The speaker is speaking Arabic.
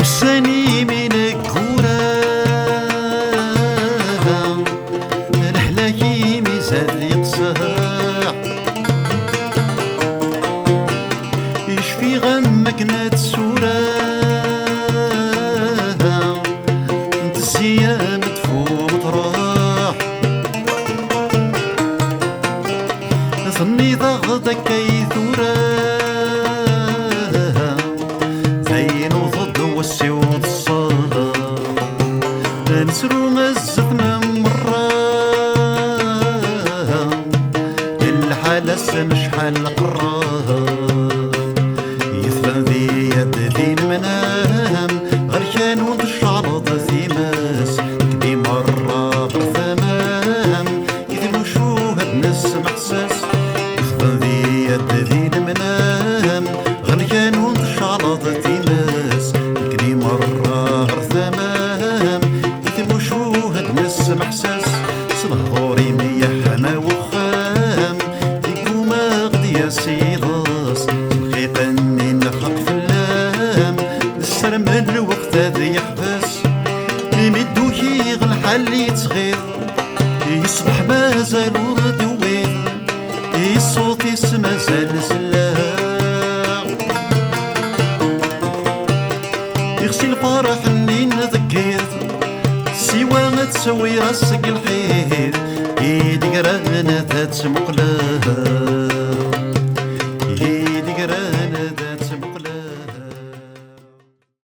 يساني من الكورة الحلاكي ميزان يقصع يشفي غمك نات السورة انت السيام تفوق تراح ظني ضغطك كيثورة زين وضد والسيوط الصلاة نسرو مزتنا مرة الحالة سمشحال قراه يثبن ذي يد ذي المنام غير كانوا الشعرض ذي ماس كبي مرة غير ثمام يذلو شو هاد ناس محساس يثبن ذي يد ذي المنام غير كانوا الشعرض ذي ماس كبي مرة غير ثمام يذلو شو هاد ناس محساس صبغوري ميحنا وخام فيكو ما غدي يا سيداس الخيطاني نخاف في اللام السرم الوقت هذا يحبس يمدو كيغ الحل يتغير يصبح مازال ورد وين الصوت يسمى زال سلاح يغسل الفرح اللي نذكر سوا ما تسوي راسك الحيط يدي قرانا تتسمقلها